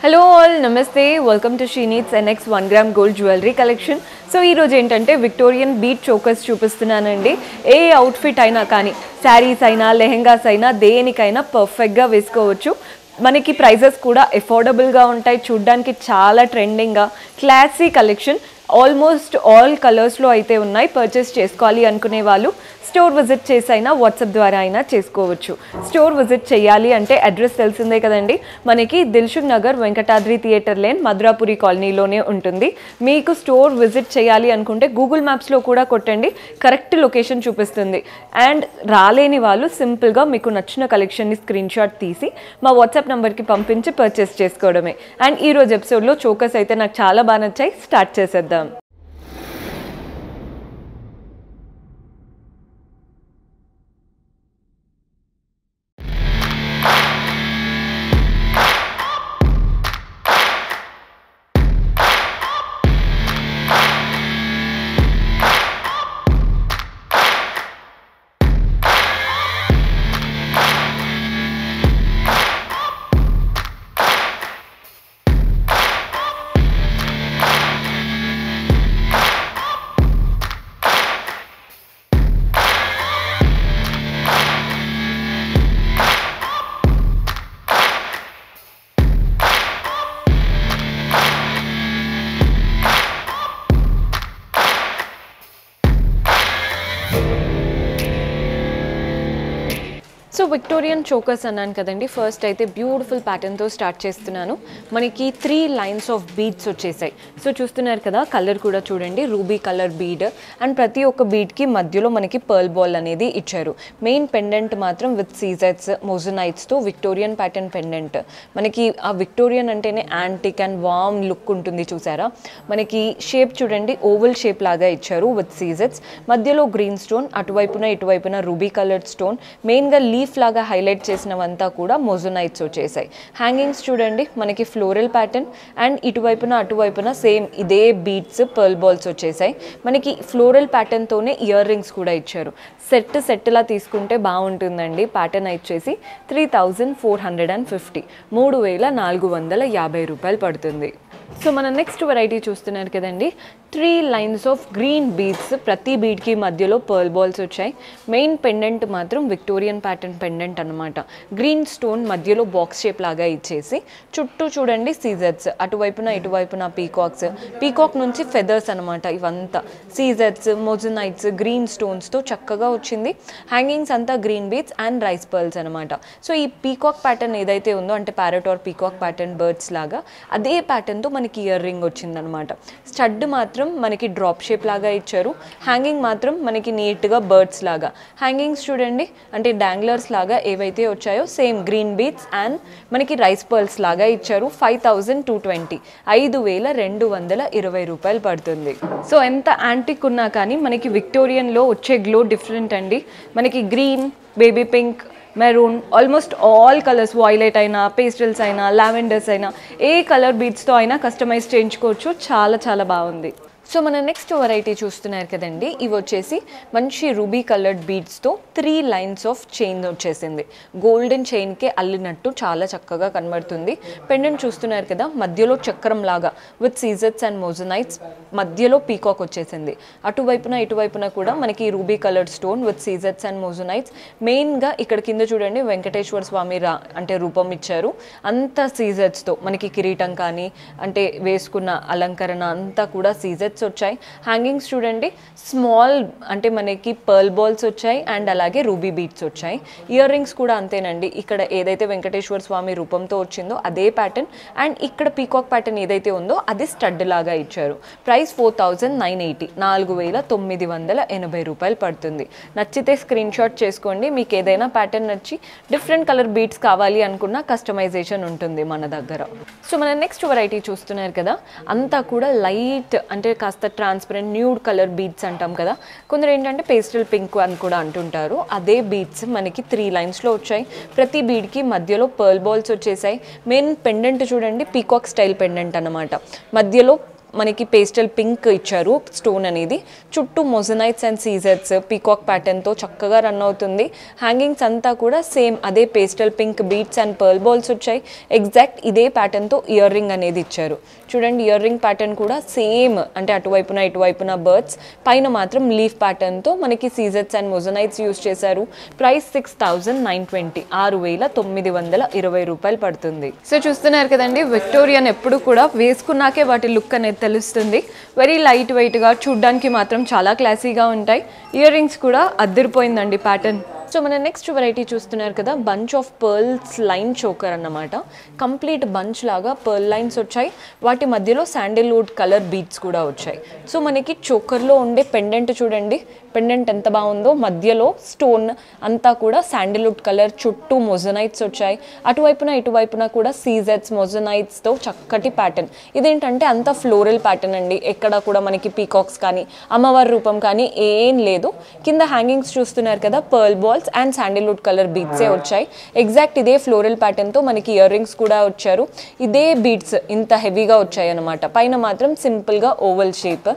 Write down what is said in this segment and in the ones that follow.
Hello all, Namaste. Welcome to She Needs NX 1 gram gold jewelry collection. So ee roju entante Victorian bead chokers chupistunanandi. A outfit అయినా కానీ సారీస్ అయినా లెహంగాస్ అయినా దేనికైనా perfect గా వేసుకోవచ్చు. మనకి ప్రైసెస్ కూడా అఫోర్డబుల్ గా ఉంటాయి. చూడడానికి చాలా ట్రెండింగ్ గా classy collection. Almost all colours లో అయితే ఉన్నాయి. పర్చేస్ చేసుకోవాలి అనుకునే వాళ్ళు స్టోర్ విజిట్ చేసైనా వాట్సాప్ ద్వారా అయినా చేసుకోవచ్చు. స్టోర్ విజిట్ చేయాలి అంటే అడ్రస్ తెలిసిందే కదండి. మనకి దిల్సుఖ్ నగర్ వెంకటాద్రి థియేటర్ లేన్ మధురాపురి కాలనీలోనే ఉంటుంది. మీకు స్టోర్ విజిట్ చేయాలి అనుకుంటే గూగుల్ మ్యాప్స్లో కూడా కొట్టండి, కరెక్ట్ లొకేషన్ చూపిస్తుంది. అండ్ రాలేని వాళ్ళు సింపుల్గా మీకు నచ్చిన కలెక్షన్ని స్క్రీన్ షాట్ తీసి మా వాట్సాప్ నెంబర్కి పంపించి పర్చేస్ చేసుకోవడమే. అండ్ ఈరోజు ఎపిసోడ్లో చోకర్స్ అయితే నాకు చాలా బాగా నచ్చాయి. స్టార్ట్ చేసేద్దాం. సో విక్టోరియన్ చోకర్స్ అన్నాను కదండి. ఫస్ట్ అయితే బ్యూటిఫుల్ ప్యాటర్న్తో స్టార్ట్ చేస్తున్నాను. మనకి 3 లైన్స్ ఆఫ్ బీడ్స్ వచ్చేసాయి. సో చూస్తున్నారు కదా, కలర్ కూడా చూడండి, రూబీ కలర్ బీడ్. అండ్ ప్రతి ఒక్క బీడ్కి మధ్యలో మనకి పర్ల్ బాల్ అనేది ఇచ్చారు. మెయిన్ పెండెంట్ మాత్రం విత్ సీజెట్స్ మోజనైట్స్తో విక్టోరియన్ ప్యాటర్న్ పెండెంట్. మనకి ఆ విక్టోరియన్ అంటేనే యాంటిక్ అండ్ వామ్ లుక్ ఉంటుంది. చూసారా, మనకి షేప్ చూడండి, ఓవల్ షేప్ లాగా ఇచ్చారు విత్ సీజెట్స్. మధ్యలో గ్రీన్ స్టోన్, అటువైపున ఇటువైపున రూబీ కలర్డ్ స్టోన్. మెయిన్గా లీఫ్ లాగా హైలైట్ చేసినవంతా కూడా మోజనైట్స్ వచ్చేసాయి. హ్యాంగింగ్స్ చూడండి, మనకి ఫ్లోరల్ ప్యాటర్న్. అండ్ ఇటువైపున అటువైపున సేమ్ ఇదే బీడ్స్ పర్ల్ బాల్స్ వచ్చేసాయి. మనకి ఫ్లోరల్ ప్యాటర్న్తోనే ఇయర్ రింగ్స్ కూడా ఇచ్చారు. సెట్లా తీసుకుంటే బాగుంటుందండి. ప్యాటర్న్ వచ్చేసి 3450, 3450 రూపాయలు పడుతుంది. సో మన నెక్స్ట్ వెరైటీ చూస్తున్నారు కదండి, 3 లైన్స్ ఆఫ్ గ్రీన్ బీడ్స్. ప్రతి బీడ్కి మధ్యలో పర్ల్ బాల్స్ వచ్చాయి. మెయిన్ పెండెంట్ మాత్రం విక్టోరియన్ ప్యాటర్న్ పెండెంట్ అనమాట. గ్రీన్ స్టోన్ మధ్యలో బాక్స్ షేప్ లాగా ఇచ్చేసి చుట్టూ చూడండి సీజెట్స్, అటువైపున ఇటువైపున పీకాక్స్, పీకాక్ నుంచి ఫెదర్స్ అనమాట. ఇవంతా సీజెట్స్ మోజనైట్స్ గ్రీన్ స్టోన్స్తో చక్కగా వచ్చింది. హ్యాంగింగ్స్ అంతా green beads and rice pearls అనమాట. సో ఈ పీకాక్ ప్యాటర్న్ ఏదైతే ఉందో, అంటే parrot or peacock pattern birds లాగా, అదే ప్యాటర్న్తో మనకి ఇయర్ రింగ్ వచ్చిందనమాట. స్టడ్ మాత్రం మనకి డ్రాప్ షేప్ లాగా ఇచ్చారు. హ్యాంగింగ్ మాత్రం మనకి నీట్గా బర్డ్స్ లాగా. హ్యాంగింగ్స్ చూడండి, అంటే డాంగ్లర్స్ లాగా ఏవైతే వచ్చాయో సేమ్ గ్రీన్ బీడ్స్ అండ్ మనకి రైస్ పర్ల్స్ లాగా ఇచ్చారు. 5220, 5220 రూపాయలు పడుతుంది. సో ఎంత యాంటిక్ ఉన్నా కానీ మనకి విక్టోరియన్లో వచ్చే గ్లో డిఫరెంట్ అండి. మనకి green, baby pink, maroon, almost all colours, violet అయినా, పేస్టల్స్ అయినా, లావెండర్స్ అయినా, ఏ కలర్ బీడ్స్తో అయినా కస్టమైజ్ చేయించుకోవచ్చు. చాలా చాలా బాగుంది. సో మన నెక్స్ట్ వెరైటీ చూస్తున్నారు కదండి, ఇవి వచ్చేసి మంచి రూబీ కలర్డ్ బీడ్స్తో 3 లైన్స్ ఆఫ్ చైన్ వచ్చేసింది. గోల్డెన్ చైన్కే అల్లినట్టు చాలా చక్కగా కనబడుతుంది. పెండెంట్ చూస్తున్నారు కదా, మధ్యలో చక్రం లాగా విత్ సీజెట్స్ అండ్ మోజనైట్స్, మధ్యలో పీకాక్ వచ్చేసింది. అటువైపున ఇటువైపున కూడా మనకి రూబీ కలర్డ్ స్టోన్ విత్ సీజెట్స్ అండ్ మోజనైట్స్. మెయిన్గా ఇక్కడ కింద చూడండి వెంకటేశ్వర స్వామి అంటే రూపం ఇచ్చారు. అంత సీజెట్స్తో మనకి కిరీటం కానీ అంటే వేసుకున్న అలంకరణ అంతా కూడా సీజెట్స్ వచ్చాయి. హ్యాంగింగ్స్ చూడండి, స్మాల్ అంటే మనకి పర్ల్ బాల్స్ వచ్చాయి అండ్ అలాగే రూబీ బీడ్స్ వచ్చాయి. ఇయర్ రింగ్స్ కూడా అంతేనండి. ఇక్కడ ఏదైతే వెంకటేశ్వర స్వామి రూపంతో వచ్చిందో అదే ప్యాటర్న్, అండ్ ఇక్కడ పీకాక్ ప్యాటర్న్ ఏదైతే ఉందో అది స్టడ్ లాగా ఇచ్చారు. ప్రైస్ 4980, 4980 రూపాయలు పడుతుంది. నచ్చితే స్క్రీన్ షాట్ చేసుకోండి. మీకు ఏదైనా ప్యాటర్న్ నచ్చి డిఫరెంట్ కలర్ బీడ్స్ కావాలి అనుకున్న కస్టమైజేషన్ ఉంటుంది మన దగ్గర. సో మన నెక్స్ట్ వెరైటీ చూస్తున్నారు కదా, అంతా కూడా లైట్ అంటే కాస్త ట్రాన్స్పరెంట్ న్యూడ్ కలర్ బీడ్స్ అంటాం కదా, కొందరు ఏంటంటే పేస్టల్ పింక్ అని కూడా అంటుంటారు. అదే బీడ్స్ మనకి 3 లైన్స్లో వచ్చాయి. ప్రతి బీడ్కి మధ్యలో పర్ల్ బాల్స్ వచ్చేసాయి. మెయిన్ పెండెంట్ చూడండి, పీకాక్ స్టైల్ పెండెంట్ అనమాట. మధ్యలో మనకి పేస్టల్ పింక్ ఇచ్చారు స్టోన్ అనేది. చుట్టూ మొజనైట్స్ అండ్ సీజెట్స్ పీకాక్ ప్యాటర్న్తో చక్కగా రన్ అవుతుంది. హ్యాంగింగ్స్ అంతా కూడా సేమ్ అదే pastel pink beats and pearl balls వచ్చాయి. ఎగ్జాక్ట్ ఇదే ప్యాటర్న్తో ఇయర్ రింగ్ అనేది ఇచ్చారు. చూడండి ఇయర్ రింగ్ ప్యాటర్న్ కూడా సేమ్, అంటే అటువైపున ఇటువైపున బర్డ్స్, పైన మాత్రం లీఫ్ ప్యాటర్న్తో మనకి సీజెట్స్ అండ్ మొజనైట్స్ యూస్ చేశారు. ప్రైస్ 6,920 6,920 రూపాయలు పడుతుంది. సో చూస్తున్నారు కదండి, విక్టోరియన్ ఎప్పుడు కూడా వేసుకున్నాకే వాటి లుక్ అనేది తెలుస్తుంది. వెరీ లైట్ వెయిట్గా, చూడ్డానికి మాత్రం చాలా క్లాసీగా ఉంటాయి. ఇయర్ రింగ్స్ కూడా అద్దరిపోయిందండి ప్యాటర్న్. సో మన నెక్స్ట్ వెరైటీ చూస్తున్నారు కదా, bunch of pearls line choker అన్నమాట. కంప్లీట్ బంచ్ లాగా పర్ల్ లైన్స్ వచ్చాయి, వాటి మధ్యలో శాండిల్వుడ్ కలర్ బీట్స్ కూడా వచ్చాయి. సో మనకి చోకర్లో ఉండే పెండెంట్ చూడండి, పెండెంట్ ఎంత బాగుందో, మధ్యలో స్టోన్ అంతా కూడా శాండిల్వుడ్ కలర్, చుట్టూ మొజనైట్స్ వచ్చాయి. అటువైపున ఇటువైపున కూడా సీజెట్స్ మొజనైట్స్తో చక్కటి ప్యాటర్న్. ఇదేంటంటే అంత ఫ్లోరల్ ప్యాటర్న్ అండి, ఎక్కడ కూడా మనకి పీకాక్స్ కానీ అమ్మవారి రూపం కానీ ఏం లేదు. కింద హ్యాంగింగ్స్ చూస్తున్నారు కదా, pearl ball and sandalwood colour బీట్సే వచ్చాయి. ఎగ్జాక్ట్ ఇదే ఫ్లోరల్ ప్యాటర్న్తో మనకి ఇయర్ రింగ్స్ కూడా వచ్చారు. ఇదే బీట్స్ ఇంత హెవీగా వచ్చాయి అనమాట. పైన మాత్రం సింపుల్గా ఓవల్ షేప్.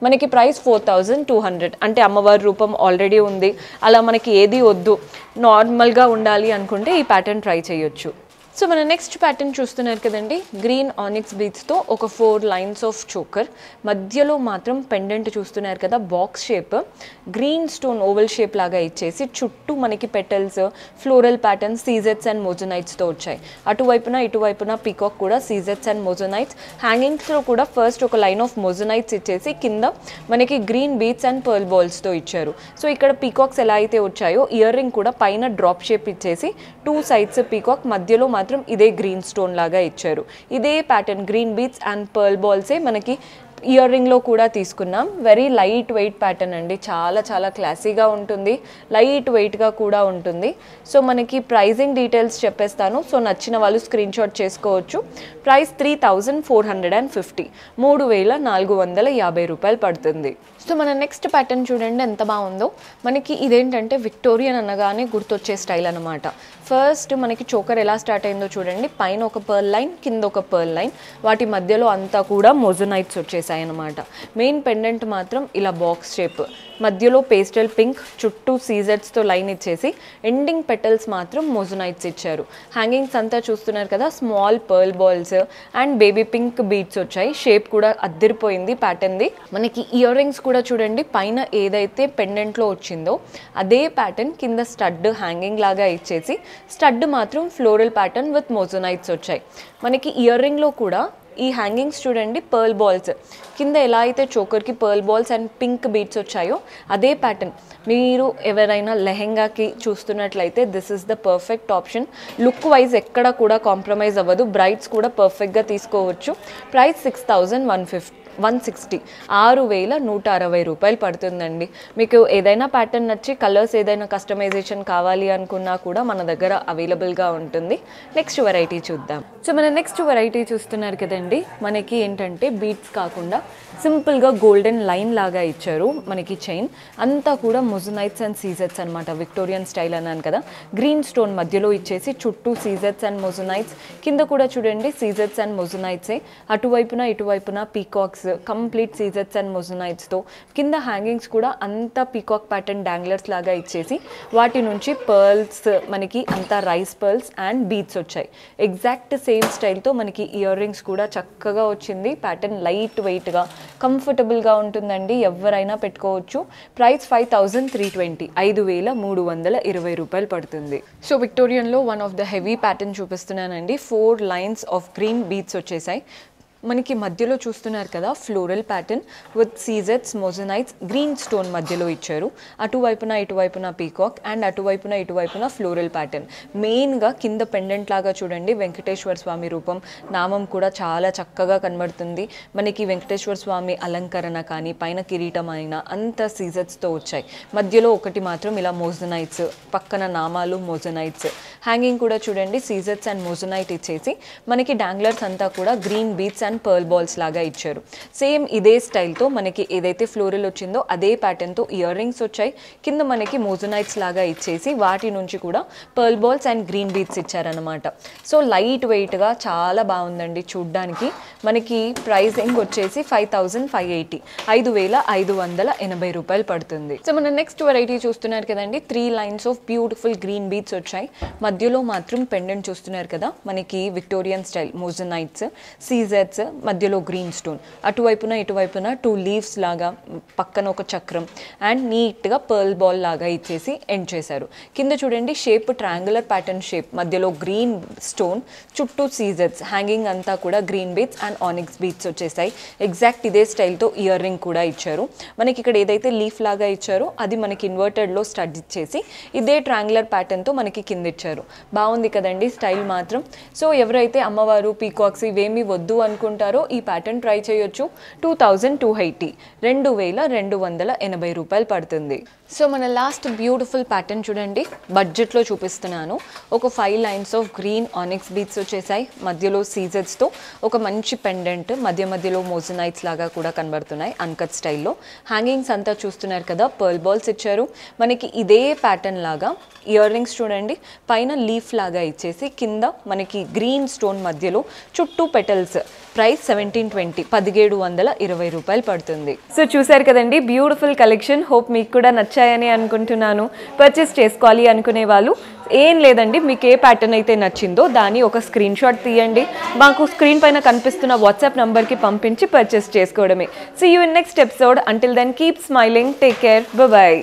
మనకి ప్రైస్ 4,200. అంటే అమ్మవారి రూపం ఆల్రెడీ ఉంది, అలా మనకి ఏది వద్దు, నార్మల్గా ఉండాలి అనుకుంటే ఈ ప్యాటర్న్ ట్రై చేయొచ్చు. సో మన నెక్స్ట్ ప్యాటర్న్ చూస్తున్నారు కదండి, గ్రీన్ ఆనిక్స్ బీట్స్తో ఒక 4 లైన్స్ ఆఫ్ చోకర్, మధ్యలో మాత్రం పెండెంట్ చూస్తున్నారు కదా, box shape, green stone oval shape లాగా ఇచ్చేసి చుట్టూ మనకి పెటల్స్, ఫ్లోరల్ ప్యాటర్న్, సీజెట్స్ అండ్ మొజనైట్స్తో వచ్చాయి. అటువైపున ఇటువైపున పీకాక్ కూడా సీజెట్స్ అండ్ మొజనైట్స్. హ్యాంగింగ్స్లో కూడా ఫస్ట్ ఒక లైన్ ఆఫ్ మొజనైట్స్ ఇచ్చేసి కింద మనకి గ్రీన్ బీట్స్ అండ్ పర్ల్ బాల్స్తో ఇచ్చారు. సో ఇక్కడ పీకాక్స్ ఎలా అయితే వచ్చాయో, ఇయర్ రింగ్ కూడా పైన డ్రాప్ షేప్ ఇచ్చేసి 2 సైడ్స్ పీకాక్, మధ్యలో మాత్రం ఇదే గ్రీన్ స్టోన్ లాగా ఇచ్చారు. ఇదే pattern green beads and pearl బాల్సే మనకి ఇయర్ రింగ్లో కూడా తీసుకున్నాం. వెరీ లైట్ వెయిట్ ప్యాటర్న్ అండి, చాలా చాలా క్లాసీగా ఉంటుంది, లైట్ వెయిట్గా కూడా ఉంటుంది. సో మనకి ప్రైజింగ్ డీటెయిల్స్ చెప్పేస్తాను, సో నచ్చిన వాళ్ళు స్క్రీన్ షాట్ చేసుకోవచ్చు. ప్రైస్ 3,450 3,450 రూపాయలు పడుతుంది. సో మన నెక్స్ట్ ప్యాటర్న్ చూడండి ఎంత బాగుందో. మనకి ఇదేంటంటే విక్టోరియన్ అనగానే గుర్తొచ్చే స్టైల్ అనమాట. ఫస్ట్ మనకి చోకర్ ఎలా స్టార్ట్ అయిందో చూడండి, పైన ఒక పర్ల్ లైన్, కింద ఒక పర్ల్ లైన్, వాటి మధ్యలో అంతా కూడా మొజనైట్స్ వచ్చేసాయి అనమాట. మెయిన్ పెండెంట్ మాత్రం ఇలా బాక్స్ షేప్, మధ్యలో పేస్టల్ పింక్, చుట్టూ సీజెట్స్తో లైన్ ఇచ్చేసి ఎండింగ్ పెటల్స్ మాత్రం మొజనైట్స్ ఇచ్చారు. హ్యాంగింగ్స్ అంతా చూస్తున్నారు కదా, small pearl balls and baby pink beats వచ్చాయి. షేప్ కూడా అద్దరిపోయింది ప్యాటర్న్ది. మనకి ఇయర్ రింగ్స్ కూడా చూడండి, పైన ఏదైతే పెండెంట్లో వచ్చిందో అదే ప్యాటర్న్ కింద స్టడ్ హ్యాంగింగ్ లాగా ఇచ్చేసి, స్టడ్ మాత్రం ఫ్లోరల్ ప్యాటర్న్ విత్ మొజనైట్స్ వచ్చాయి. మనకి ఇయర్ రింగ్లో కూడా ఈ హ్యాంగింగ్స్ చూడండి, పర్ల్ బాల్స్ కింద ఎలా అయితే చోకర్కి pearl balls and pink beads వచ్చాయో అదే ప్యాటర్న్. మీరు ఎవరైనా లెహెంగాకి చూస్తున్నట్లయితే this is the perfect option. Look wise ఎక్కడ కూడా కాంప్రమైజ్ అవ్వదు, బ్రైడ్స్ కూడా పర్ఫెక్ట్గా తీసుకోవచ్చు. ప్రైస్ 6,160 6,160 రూపాయలు పడుతుందండి. మీకు ఏదైనా ప్యాటర్న్ నచ్చి కలర్స్ ఏదైనా కస్టమైజేషన్ కావాలి అనుకున్నా కూడా మన దగ్గర అవైలబుల్గా ఉంటుంది. నెక్స్ట్ వెరైటీ చూద్దాం. సో మన నెక్స్ట్ వెరైటీ చూస్తున్నారు కదండి, మనకి ఏంటంటే బీట్స్ కాకుండా సింపుల్గా గోల్డెన్ లైన్ లాగా ఇచ్చారు. మనకి చైన్ అంతా కూడా మొజనైట్స్ అండ్ సీజెట్స్ అనమాట, విక్టోరియన్ స్టైల్ అన్నాను కదా. గ్రీన్ స్టోన్ మధ్యలో ఇచ్చేసి చుట్టూ సీజెట్స్ అండ్ మొజనైట్స్, కింద కూడా చూడండి సీజెట్స్ అండ్ మొజనైట్సే. అటువైపున ఇటువైపున పీకాక్స్, కంప్లీట్ సీజెట్స్ అండ్ మొజనైట్స్తో. కింద హ్యాంగింగ్స్ కూడా అంతా పీకాక్ ప్యాటర్న్ డాంగ్లర్స్ లాగా ఇచ్చేసి వాటి నుంచి పర్ల్స్, మనకి అంతా రైస్ పర్ల్స్ అండ్ బీట్స్ వచ్చాయి. ఎగ్జాక్ట్ సేమ్ స్టైల్తో మనకి ఇయర్ రింగ్స్ కూడా చక్కగా వచ్చింది. ప్యాటర్న్ లైట్ వెయిట్గా కంఫర్టబుల్గా ఉంటుందండి, ఎవరైనా పెట్టుకోవచ్చు. ప్రైస్ 5,320 5,320 రూపాయలు పడుతుంది. సో విక్టోరియన్లో one of the heavy pattern చూపిస్తున్నానండి. 4 లైన్స్ ఆఫ్ గ్రీన్ బీట్స్ వచ్చేసాయి. మనకి మధ్యలో చూస్తున్నారు కదా, ఫ్లోరల్ ప్యాటర్న్ విత్ సీజెట్స్ మొజనైట్స్, గ్రీన్ స్టోన్ మధ్యలో ఇచ్చారు. అటువైపున ఇటువైపున పీకాక్ అండ్ అటువైపున ఇటువైపున ఫ్లోరల్ ప్యాటర్న్. మెయిన్గా కింద పెండెంట్ లాగా చూడండి వెంకటేశ్వర స్వామి రూపం, నామం కూడా చాలా చక్కగా కనబడుతుంది. మనకి వెంకటేశ్వర స్వామి అలంకరణ కానీ పైన కిరీటం అయినా అంత సీజెట్స్తో వచ్చాయి. మధ్యలో ఒకటి మాత్రం ఇలా మొజనైట్స్, పక్కన నామాలు మొజనైట్స్. హ్యాంగింగ్ కూడా చూడండి సీజెట్స్ అండ్ మొజనైట్ ఇచ్చేసి మనకి డాంగ్లర్స్ అంతా కూడా green beads and and pearl balls లాగా ఇచ్చారు. సేమ్ ఇదే స్టైల్తో మనకి ఏదైతే ఫ్లోరల్ వచ్చిందో అదే ప్యాటర్న్తో ఇయర్ రింగ్స్ వచ్చాయి. కింద మనకి మోజనైట్స్ లాగా ఇచ్చేసి వాటి నుంచి కూడా pearl balls and green beads ఇచ్చారనమాట. సో లైట్ వెయిట్గా చాలా బాగుందండి చూడ్డానికి. మనకి ప్రైసింగ్ వచ్చేసి 5580, 5580 రూపాయలు పడుతుంది. సో మన నెక్స్ట్ వెరైటీ చూస్తున్నారు కదండి, 3 lines of beautiful green beads వచ్చాయి. మధ్యలో మాత్రం పెండెంట్ చూస్తున్నారు కదా, మనకి విక్టోరియన్ స్టైల్ మోజనైట్స్, సీజెట్స్, మధ్యలో గ్రీన్ స్టోన్, అటువైపున ఇటువైపున 2 లీవ్స్ లాగా, పక్కన ఒక చక్రం అండ్ నీట్గా పర్ల్ బాల్ లాగా ఇచ్చేసి ఎండ్ చేశారు. కింద చూడండి షేప్ ట్రయాంగులర్ ప్యాటర్న్ షేప్, మధ్యలో గ్రీన్ స్టోన్, చుట్టూ సీజెట్స్, హ్యాంగింగ్ అంతా కూడా green beads and onyx beads వచ్చేసాయి. ఎగ్జాక్ట్ ఇదే స్టైల్తో ఇయర్ రింగ్ కూడా ఇచ్చారు. మనకి ఇక్కడ ఏదైతే లీఫ్ లాగా ఇచ్చారో అది మనకి ఇన్వర్టెడ్లో స్టడ్ ఇచ్చేసి ఇదే ట్రయాంగులర్ ప్యాటర్న్తో మనకి కింద ఇచ్చారు. బాగుంది కదండి స్టైల్ మాత్రం. సో ఎవరైతే అమ్మవారు పీకాక్స్ ఇవేమీ వద్దు అనుకుంటారో ఈ ప్యాటర్న్ ట్రై చేయొచ్చు. 2280, 2280 రూపాయలు పడుతుంది. సో మన లాస్ట్ బ్యూటిఫుల్ ప్యాటర్న్ చూడండి, బడ్జెట్లో చూపిస్తున్నాను. ఒక 5 lines of green onyx beads వచ్చేసాయి, మధ్యలో సీజెట్స్తో ఒక మంచి పెండెంట్, మధ్యలో మోజనైట్స్ లాగా కూడా కనబడుతున్నాయి అన్కట్ స్టైల్లో. హ్యాంగింగ్స్ అంతా చూస్తున్నారు కదా, పర్ల్ బాల్స్ ఇచ్చారు. మనకి ఇదే ప్యాటర్న్ లాగా ఇయర్ రింగ్స్ చూడండి, పైన లీఫ్ లాగా ఇచ్చేసి కింద మనకి గ్రీన్ స్టోన్, మధ్యలో చుట్టూ పెటల్స్. ప్రైస్ 1720, 1720 రూపాయలు పడుతుంది. సో చూసారు కదండి బ్యూటిఫుల్ కలెక్షన్. హోప్ మీకు కూడా నచ్చాయని అనుకుంటున్నాను. పర్చేస్ చేసుకోవాలి అనుకునే వాళ్ళు ఏం లేదండి, మీకు ఏ ప్యాటర్న్ అయితే నచ్చిందో దాన్ని ఒక స్క్రీన్ షాట్ తీయండి, మాకు స్క్రీన్ పైన కనిపిస్తున్న వాట్సాప్ నంబర్కి పంపించి పర్చేస్ చేసుకోవడమే. See you in next episode. Until then keep smiling, take care, bye.